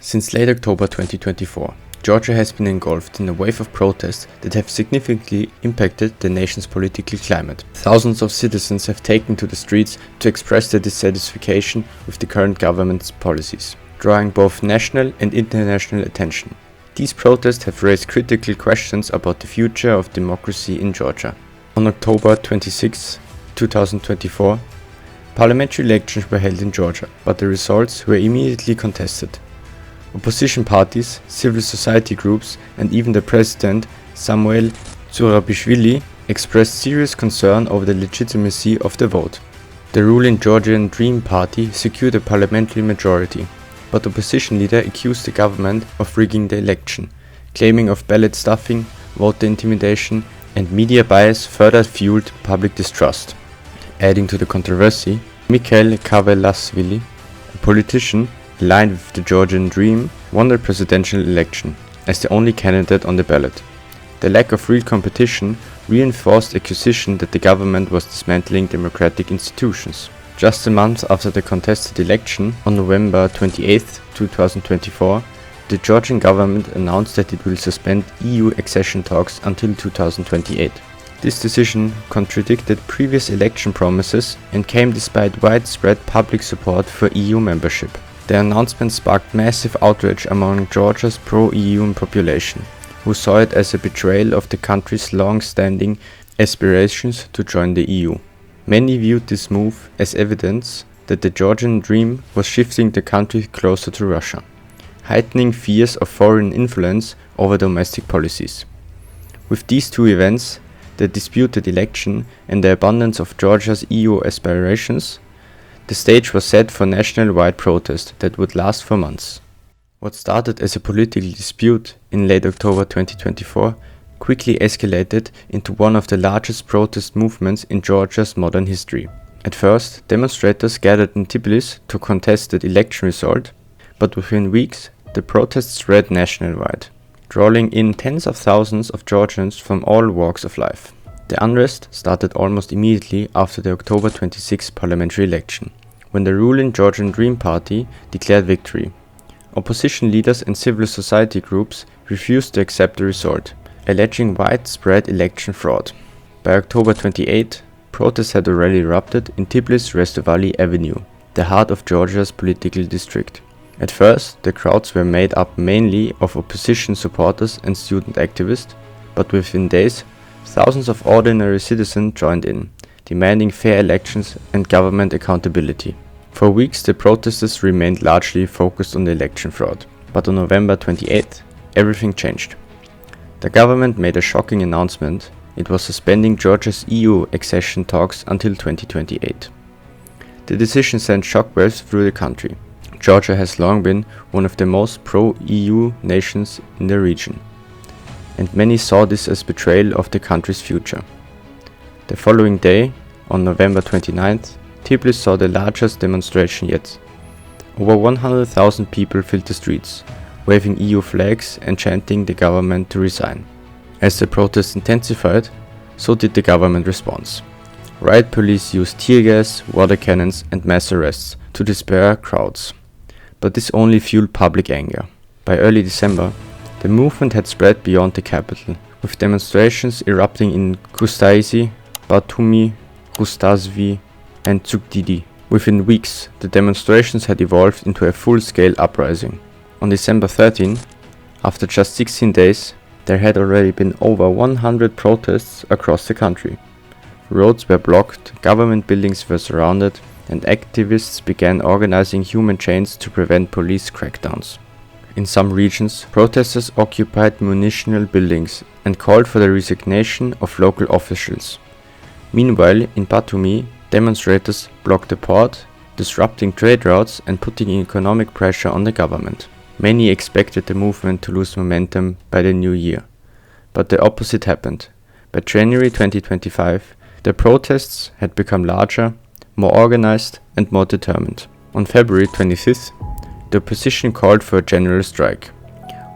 Since late October 2024, Georgia has been engulfed in a wave of protests that have significantly impacted the nation's political climate. Thousands of citizens have taken to the streets to express their dissatisfaction with the current government's policies, drawing both national and international attention. These protests have raised critical questions about the future of democracy in Georgia. On October 26, 2024, parliamentary elections were held in Georgia, but the results were immediately contested. Opposition parties, civil society groups, and even the president, Samuel Zurabishvili, expressed serious concern over the legitimacy of the vote. The ruling Georgian Dream party secured a parliamentary majority, but opposition leader accused the government of rigging the election, claiming of ballot stuffing, voter intimidation, and media bias further fueled public distrust. Adding to the controversy, Mikhail Kavelasvili, a politician aligned with the Georgian Dream, won the presidential election as the only candidate on the ballot. The lack of real competition reinforced accusation that the government was dismantling democratic institutions. Just a month after the contested election, on November 28, 2024, the Georgian government announced that it will suspend EU accession talks until 2028. This decision contradicted previous election promises and came despite widespread public support for EU membership. The announcement sparked massive outrage among Georgia's pro-EU population, who saw it as a betrayal of the country's long-standing aspirations to join the EU. Many viewed this move as evidence that the Georgian Dream was shifting the country closer to Russia, heightening fears of foreign influence over domestic policies. With these two events, the disputed election and the abundance of Georgia's EU aspirations, the stage was set for national-wide protest that would last for months. What started as a political dispute in late October 2024 quickly escalated into one of the largest protest movements in Georgia's modern history. At first, demonstrators gathered in Tbilisi to contest the election result, but within weeks, the protests spread nationwide, drawing in tens of thousands of Georgians from all walks of life. The unrest started almost immediately after the October 26 parliamentary election, when the ruling Georgian Dream party declared victory. Opposition leaders and civil society groups refused to accept the result, alleging widespread election fraud. By October 28, protests had already erupted in Tbilisi Restovali Avenue, the heart of Georgia's political district. At first, the crowds were made up mainly of opposition supporters and student activists, but within days, thousands of ordinary citizens joined in, demanding fair elections and government accountability. For weeks, the protesters remained largely focused on the election fraud, but on November 28, everything changed. The government made a shocking announcement. It was suspending Georgia's EU accession talks until 2028. The decision sent shockwaves through the country. Georgia has long been one of the most pro-EU nations in the region, and many saw this as betrayal of the country's future. The following day, on November 29th, Tbilisi saw the largest demonstration yet. Over 100,000 people filled the streets, waving EU flags and chanting the government to resign. As the protests intensified, so did the government response. Riot police used tear gas, water cannons and mass arrests to disperse crowds. But this only fueled public anger. By early December, the movement had spread beyond the capital, with demonstrations erupting in Kutaisi, Batumi, Rustasvi and Zugdidi. Within weeks, the demonstrations had evolved into a full-scale uprising. On December 13, after just 16 days, there had already been over 100 protests across the country. Roads were blocked, government buildings were surrounded, and activists began organizing human chains to prevent police crackdowns. In some regions, protesters occupied municipal buildings and called for the resignation of local officials. Meanwhile, in Batumi, demonstrators blocked the port, disrupting trade routes and putting economic pressure on the government. Many expected the movement to lose momentum by the new year, but the opposite happened. By January 2025, the protests had become larger, more organized and more determined. On February 25th, the opposition called for a general strike.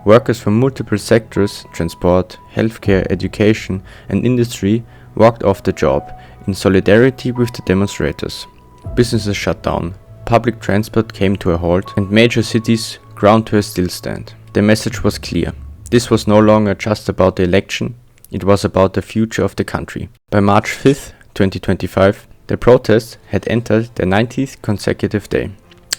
Workers from multiple sectors, transport, healthcare, education and industry, walked off the job in solidarity with the demonstrators. Businesses shut down, public transport came to a halt, and major cities ground to a still stand. The message was clear. This was no longer just about the election, it was about the future of the country. By March 5th, 2025, the protests had entered their 90th consecutive day.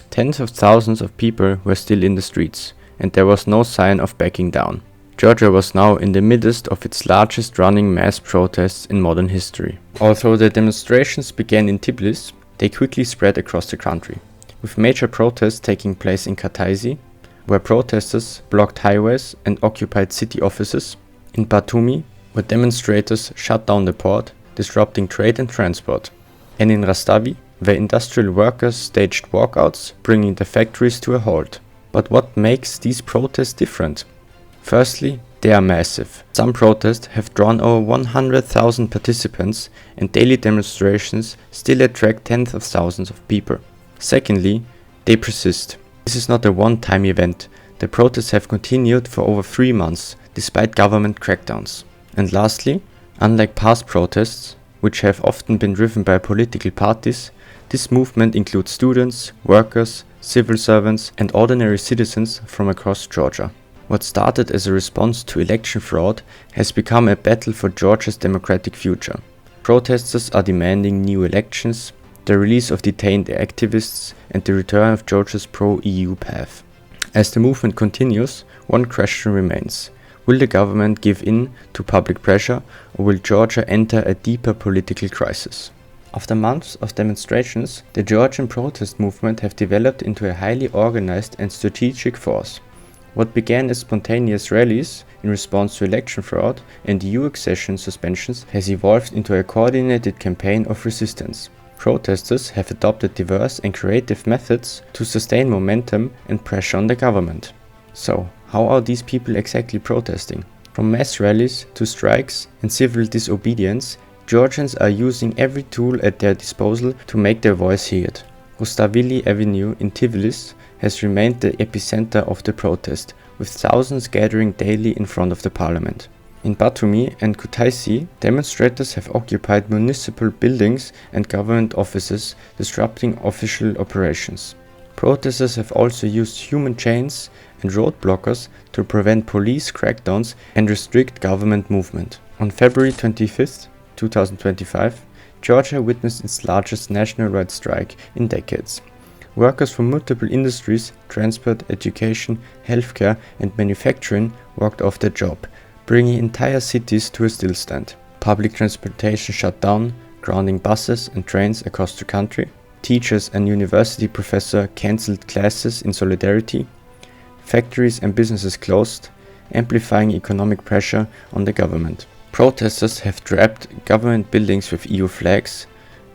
Tens of thousands of people were still in the streets, and there was no sign of backing down. Georgia was now in the midst of its largest running mass protests in modern history. Although the demonstrations began in Tbilisi, they quickly spread across the country, with major protests taking place in Kutaisi, where protesters blocked highways and occupied city offices, in Batumi, where demonstrators shut down the port, disrupting trade and transport, and in Rastavi, where industrial workers staged walkouts, bringing the factories to a halt. But what makes these protests different? Firstly, they are massive. Some protests have drawn over 100,000 participants, and daily demonstrations still attract tens of thousands of people. Secondly, they persist. This is not a one-time event. The protests have continued for over 3 months, despite government crackdowns. And lastly, unlike past protests, which have often been driven by political parties, this movement includes students, workers, civil servants, and ordinary citizens from across Georgia. What started as a response to election fraud has become a battle for Georgia's democratic future. Protesters are demanding new elections, the release of detained activists, and the return of Georgia's pro-EU path. As the movement continues, one question remains. Will the government give in to public pressure, or will Georgia enter a deeper political crisis? After months of demonstrations, the Georgian protest movement have developed into a highly organized and strategic force. What began as spontaneous rallies in response to election fraud and EU accession suspensions has evolved into a coordinated campaign of resistance. Protesters have adopted diverse and creative methods to sustain momentum and pressure on the government. So, how are these people exactly protesting? From mass rallies to strikes and civil disobedience, Georgians are using every tool at their disposal to make their voice heard. Rustaveli Avenue in Tbilisi has remained the epicenter of the protest, with thousands gathering daily in front of the parliament. In Batumi and Kutaisi, demonstrators have occupied municipal buildings and government offices, disrupting official operations. Protesters have also used human chains and road blockers to prevent police crackdowns and restrict government movement. On February 25, 2025, Georgia witnessed its largest nationwide strike in decades. Workers from multiple industries, transport, education, healthcare, and manufacturing walked off their job, bringing entire cities to a stillstand. Public transportation shut down, grounding buses and trains across the country. Teachers and university professors cancelled classes in solidarity. Factories and businesses closed, amplifying economic pressure on the government. Protesters have draped government buildings with EU flags,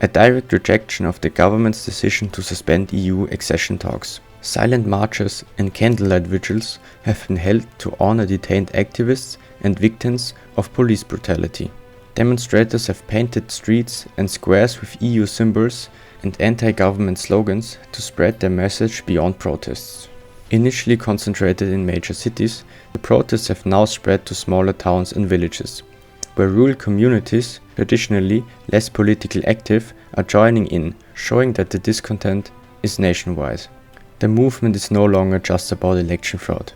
a direct rejection of the government's decision to suspend EU accession talks. Silent marches and candlelight vigils have been held to honor detained activists and victims of police brutality. Demonstrators have painted streets and squares with EU symbols and anti-government slogans to spread their message beyond protests. Initially concentrated in major cities, the protests have now spread to smaller towns and villages, where rural communities, traditionally less politically active, are joining in, showing that the discontent is nationwide. The movement is no longer just about election fraud.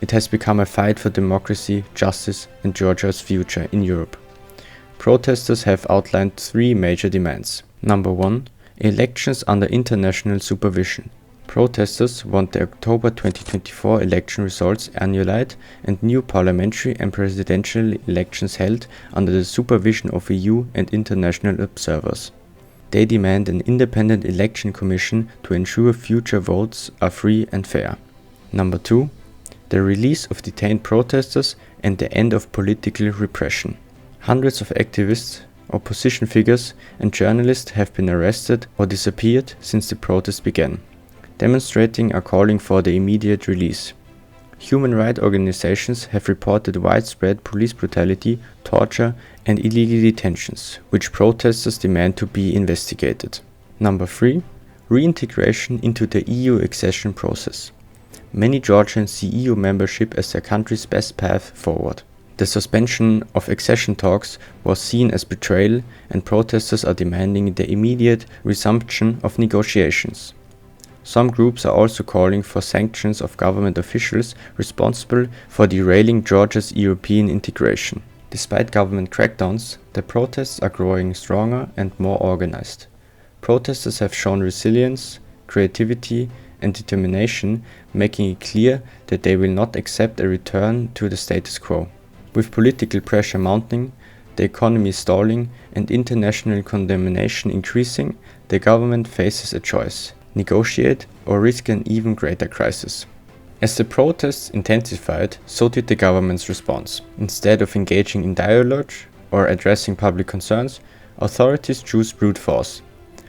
It has become a fight for democracy, justice, and Georgia's future in Europe. Protesters have outlined 3 major demands. Number 1. Elections under international supervision. Protesters want the October 2024 election results annulled and new parliamentary and presidential elections held under the supervision of EU and international observers. They demand an independent election commission to ensure future votes are free and fair. Number 2. The release of detained protesters and the end of political repression. Hundreds of activists, opposition figures, and journalists have been arrested or disappeared since the protests began. Demonstrating are calling for the immediate release. Human rights organizations have reported widespread police brutality, torture, and illegal detentions, which protesters demand to be investigated. Number 3. Reintegration into the EU accession process. Many Georgians see EU membership as their country's best path forward. The suspension of accession talks was seen as betrayal, and protesters are demanding the immediate resumption of negotiations. Some groups are also calling for sanctions of government officials responsible for derailing Georgia's European integration. Despite government crackdowns, the protests are growing stronger and more organized. Protesters have shown resilience, creativity, and determination, making it clear that they will not accept a return to the status quo. With political pressure mounting, the economy stalling, and international condemnation increasing, the government faces a choice: negotiate or risk an even greater crisis. As the protests intensified, so did the government's response. Instead of engaging in dialogue or addressing public concerns, authorities chose brute force,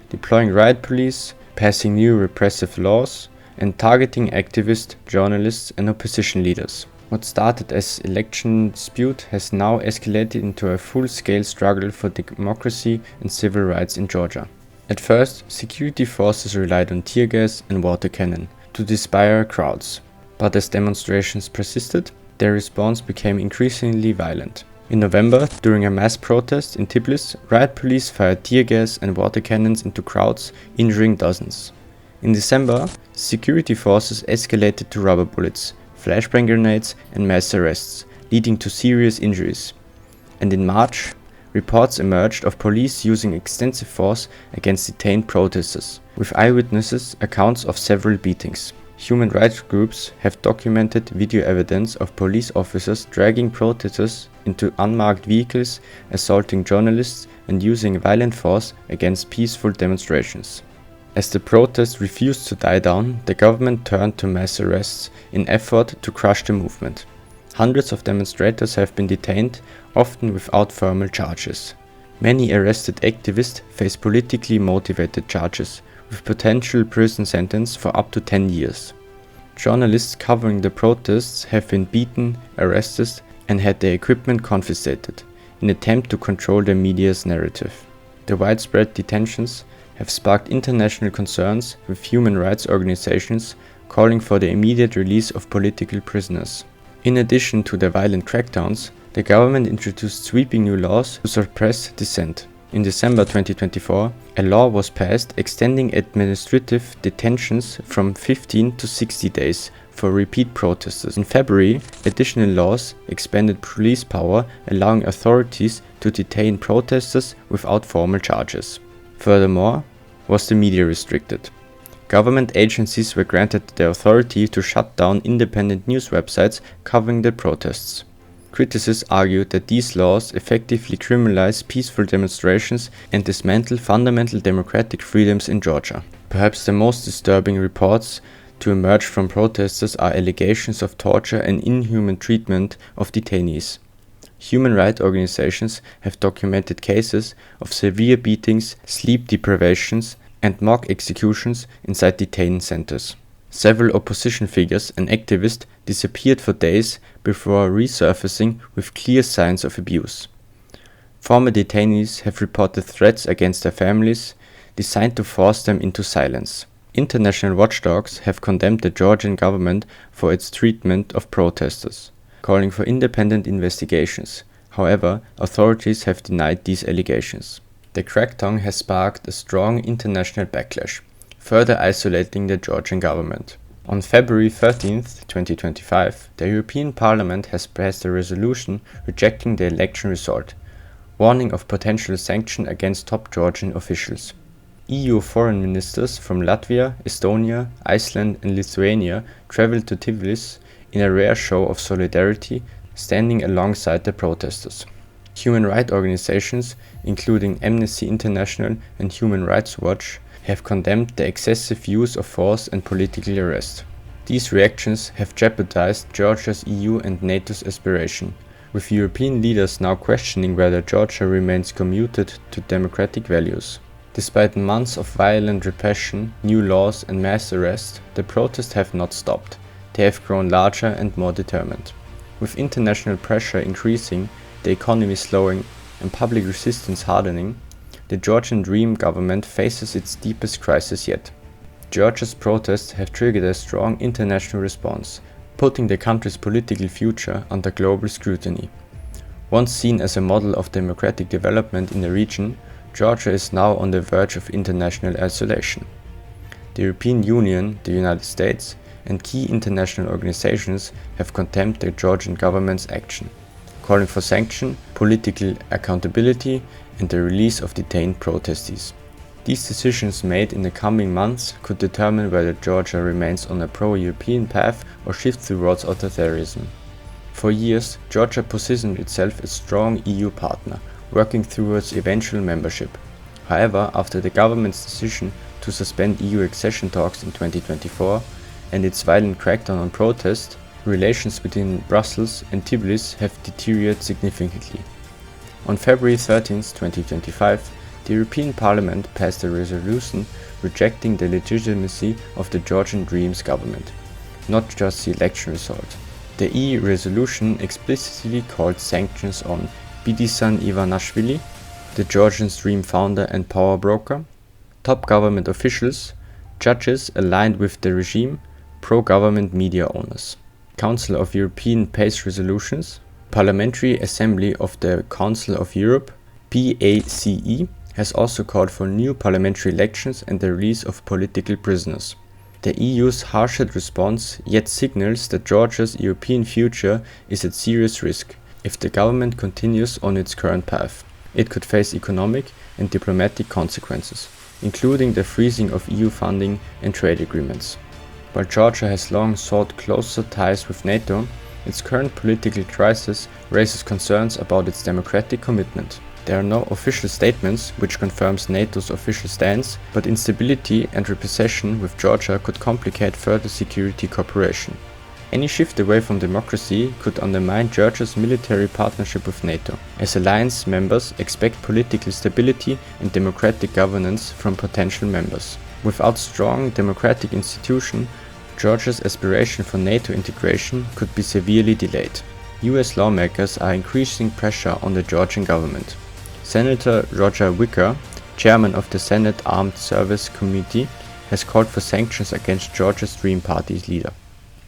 deploying riot police, passing new repressive laws, and targeting activists, journalists, and opposition leaders. What started as election dispute has now escalated into a full-scale struggle for democracy and civil rights in Georgia. At first, security forces relied on tear gas and water cannon to disperse crowds, but as demonstrations persisted, their response became increasingly violent. In November, during a mass protest in Tbilisi, riot police fired tear gas and water cannons into crowds, injuring dozens. In December, security forces escalated to rubber bullets, flashbang grenades, and mass arrests, leading to serious injuries. And in March, reports emerged of police using extensive force against detained protesters, with eyewitnesses' accounts of several beatings. Human rights groups have documented video evidence of police officers dragging protesters into unmarked vehicles, assaulting journalists, and using violent force against peaceful demonstrations. As the protests refused to die down, the government turned to mass arrests in effort to crush the movement. Hundreds of demonstrators have been detained, often without formal charges. Many arrested activists face politically motivated charges, with potential prison sentence for up to 10 years. Journalists covering the protests have been beaten, arrested, and had their equipment confiscated, in an attempt to control the media's narrative. The widespread detentions have sparked international concerns, with human rights organizations calling for the immediate release of political prisoners. In addition to the violent crackdowns, the government introduced sweeping new laws to suppress dissent. In December 2024, a law was passed extending administrative detentions from 15 to 60 days for repeat protesters. In February, additional laws expanded police power, allowing authorities to detain protesters without formal charges. Furthermore, was the media restricted. Government agencies were granted the authority to shut down independent news websites covering the protests. Critics argued that these laws effectively criminalize peaceful demonstrations and dismantle fundamental democratic freedoms in Georgia. Perhaps the most disturbing reports to emerge from protesters are allegations of torture and inhuman treatment of detainees. Human rights organizations have documented cases of severe beatings, sleep deprivations, and mock executions inside detention centers. Several opposition figures and activists disappeared for days before resurfacing with clear signs of abuse. Former detainees have reported threats against their families, designed to force them into silence. International watchdogs have condemned the Georgian government for its treatment of protesters, calling for independent investigations. However, authorities have denied these allegations. The crackdown has sparked a strong international backlash, further isolating the Georgian government. On February 13, 2025, the European Parliament has passed a resolution rejecting the election result, warning of potential sanction against top Georgian officials. EU foreign ministers from Latvia, Estonia, Iceland, and Lithuania traveled to Tbilisi in a rare show of solidarity, standing alongside the protesters. Human rights organizations, including Amnesty International and Human Rights Watch, have condemned the excessive use of force and political arrest. These reactions have jeopardized Georgia's EU and NATO's aspiration, with European leaders now questioning whether Georgia remains committed to democratic values. Despite months of violent repression, new laws, and mass arrest, the protests have not stopped. They have grown larger and more determined. With international pressure increasing, the economy slowing, and public resistance hardening, the Georgian Dream government faces its deepest crisis yet. Georgia's protests have triggered a strong international response, putting the country's political future under global scrutiny. Once seen as a model of democratic development in the region, Georgia is now on the verge of international isolation. The European Union, the United States, and key international organizations have condemned the Georgian government's action, calling for sanction, political accountability, and the release of detained protestees. These decisions made in the coming months could determine whether Georgia remains on a pro-European path or shifts towards authoritarianism. For years, Georgia positioned itself as a strong EU partner, working towards eventual membership. However, after the government's decision to suspend EU accession talks in 2024 and its violent crackdown on protest, relations between Brussels and Tbilisi have deteriorated significantly. On February 13, 2025, the European Parliament passed a resolution rejecting the legitimacy of the Georgian Dream's government, not just the election result. The EU resolution explicitly called sanctions on Bidisan Ivanishvili, the Georgian Dream founder and power broker, top government officials, judges aligned with the regime, pro-government media owners. Council of European PACE resolutions, Parliamentary Assembly of the Council of Europe, PACE, has also called for new parliamentary elections and the release of political prisoners. The EU's harsher response yet signals that Georgia's European future is at serious risk. If the government continues on its current path, it could face economic and diplomatic consequences, including the freezing of EU funding and trade agreements. While Georgia has long sought closer ties with NATO, its current political crisis raises concerns about its democratic commitment. There are no official statements which confirms NATO's official stance, but instability and repression with Georgia could complicate further security cooperation. Any shift away from democracy could undermine Georgia's military partnership with NATO, as alliance members expect political stability and democratic governance from potential members. Without strong democratic institutions, Georgia's aspiration for NATO integration could be severely delayed. US lawmakers are increasing pressure on the Georgian government. Senator Roger Wicker, chairman of the Senate Armed Services Committee, has called for sanctions against Georgia's Dream Party's leader.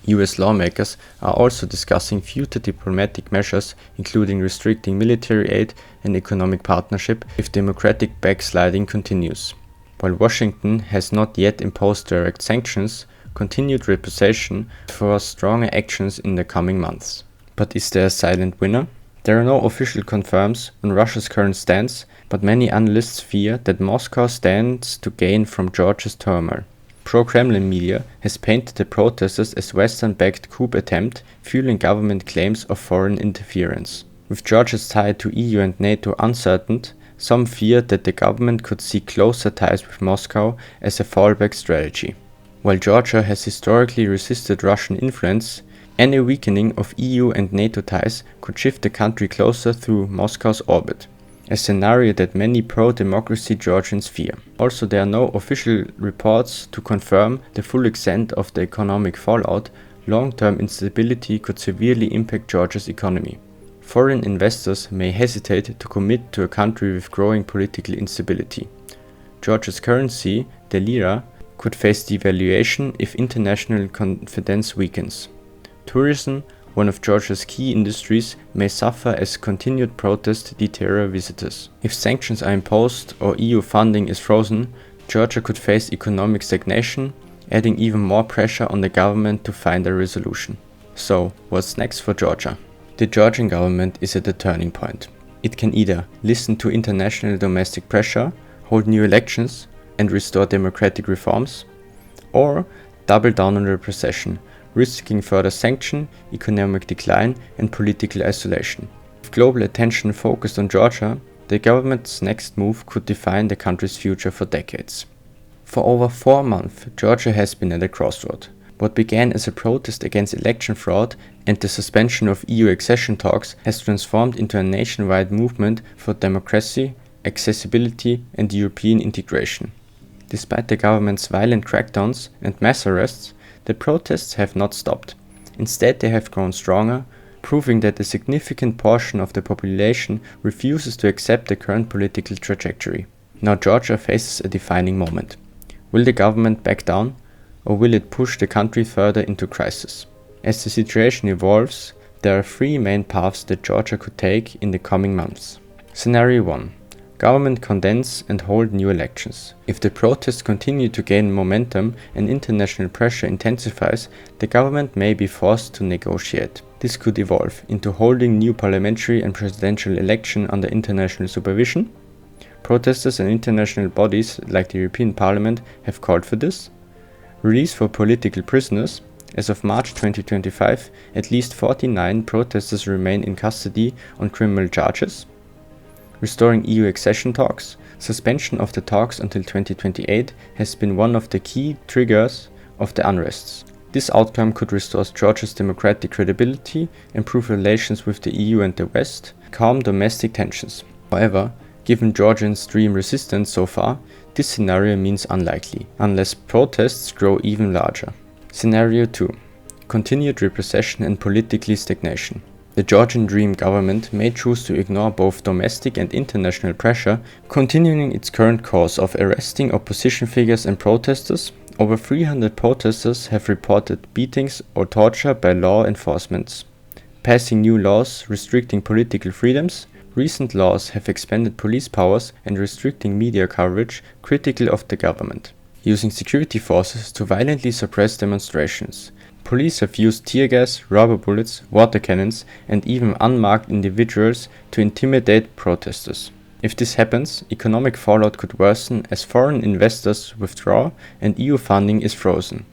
US lawmakers are also discussing future diplomatic measures, including restricting military aid and economic partnership if democratic backsliding continues. While Washington has not yet imposed direct sanctions, continued repression for stronger actions in the coming months. But is there a silent winner? There are no official confirms on Russia's current stance, but many analysts fear that Moscow stands to gain from Georgia's turmoil. Pro-Kremlin media has painted the protesters as Western-backed coup attempt, fueling government claims of foreign interference. With Georgia's tie to EU and NATO uncertain, some fear that the government could seek closer ties with Moscow as a fallback strategy. While Georgia has historically resisted Russian influence, any weakening of EU and NATO ties could shift the country closer through Moscow's orbit, a scenario that many pro-democracy Georgians fear. Also, there are no official reports to confirm the full extent of the economic fallout. Long-term instability could severely impact Georgia's economy. Foreign investors may hesitate to commit to a country with growing political instability. Georgia's currency, the lira, could face devaluation if international confidence weakens. Tourism, one of Georgia's key industries, may suffer as continued protests deter visitors. If sanctions are imposed or EU funding is frozen, Georgia could face economic stagnation, adding even more pressure on the government to find a resolution. So, what's next for Georgia? The Georgian government is at a turning point. It can either listen to international domestic pressure, hold new elections, and restore democratic reforms, or double down on repression, risking further sanction, economic decline, and political isolation. With global attention focused on Georgia, the government's next move could define the country's future for decades. For over 4 months, Georgia has been at a crossroad. What began as a protest against election fraud and the suspension of EU accession talks has transformed into a nationwide movement for democracy, accessibility, and European integration. Despite the government's violent crackdowns and mass arrests, the protests have not stopped. Instead, they have grown stronger, proving that a significant portion of the population refuses to accept the current political trajectory. Now Georgia faces a defining moment. Will the government back down, or will it push the country further into crisis? As the situation evolves, there are 3 main paths that Georgia could take in the coming months. Scenario 1. Government condense and hold new elections. If the protests continue to gain momentum and international pressure intensifies, the government may be forced to negotiate. This could evolve into holding new parliamentary and presidential election under international supervision. Protesters and international bodies like the European Parliament have called for this. Release for political prisoners. As of March 2025, at least 49 protesters remain in custody on criminal charges. Restoring EU accession talks. Suspension of the talks until 2028 has been one of the key triggers of the unrests. This outcome could restore Georgia's democratic credibility, improve relations with the EU and the West, calm domestic tensions. However, given Georgian Dream resistance so far, this scenario means unlikely, unless protests grow even larger. Scenario 2. Continued repression and political stagnation. The Georgian Dream government may choose to ignore both domestic and international pressure, continuing its current course of arresting opposition figures and protesters. Over 300 protesters have reported beatings or torture by law enforcement. Passing new laws restricting political freedoms. Recent laws have expanded police powers and restricting media coverage critical of the government. Using security forces to violently suppress demonstrations. Police have used tear gas, rubber bullets, water cannons, and even unmarked individuals to intimidate protesters. If this happens, economic fallout could worsen as foreign investors withdraw and EU funding is frozen.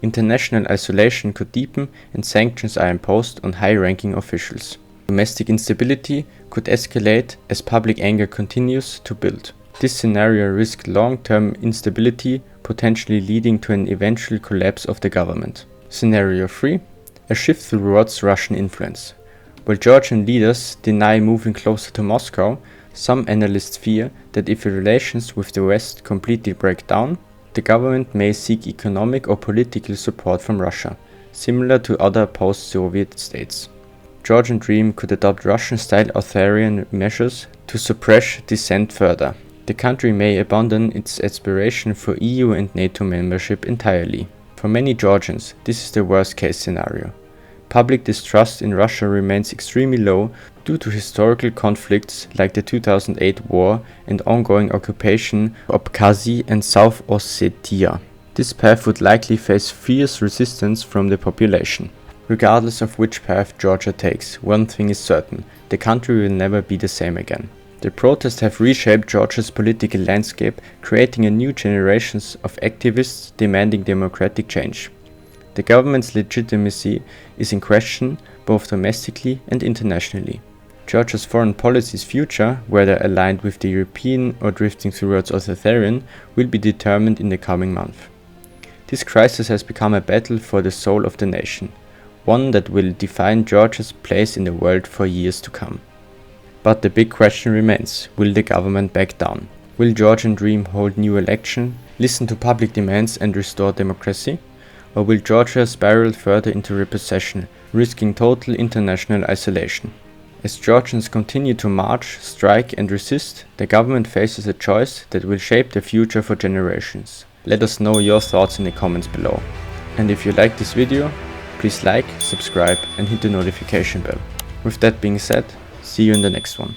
International isolation could deepen and sanctions are imposed on high-ranking officials. Domestic instability could escalate as public anger continues to build. This scenario risks long-term instability, potentially leading to an eventual collapse of the government. Scenario 3. A shift towards Russian influence. While Georgian leaders deny moving closer to Moscow, some analysts fear that if relations with the West completely break down, the government may seek economic or political support from Russia, similar to other post-Soviet states. Georgian Dream could adopt Russian-style authoritarian measures to suppress dissent further. The country may abandon its aspiration for EU and NATO membership entirely. For many Georgians, this is the worst-case scenario. Public distrust in Russia remains extremely low due to historical conflicts like the 2008 war and ongoing occupation of Abkhazia and South Ossetia. This path would likely face fierce resistance from the population. Regardless of which path Georgia takes, one thing is certain: the country will never be the same again. The protests have reshaped Georgia's political landscape, creating a new generation of activists demanding democratic change. The government's legitimacy is in question, both domestically and internationally. Georgia's foreign policy's future, whether aligned with the European or drifting towards authoritarian, will be determined in the coming months. This crisis has become a battle for the soul of the nation, one that will define Georgia's place in the world for years to come. But the big question remains: will the government back down? Will Georgian Dream hold new election, listen to public demands and restore democracy? Or will Georgia spiral further into repression, risking total international isolation? As Georgians continue to march, strike and resist, the government faces a choice that will shape the future for generations. Let us know your thoughts in the comments below. And if you like this video, please like, subscribe and hit the notification bell. With that being said, see you in the next one.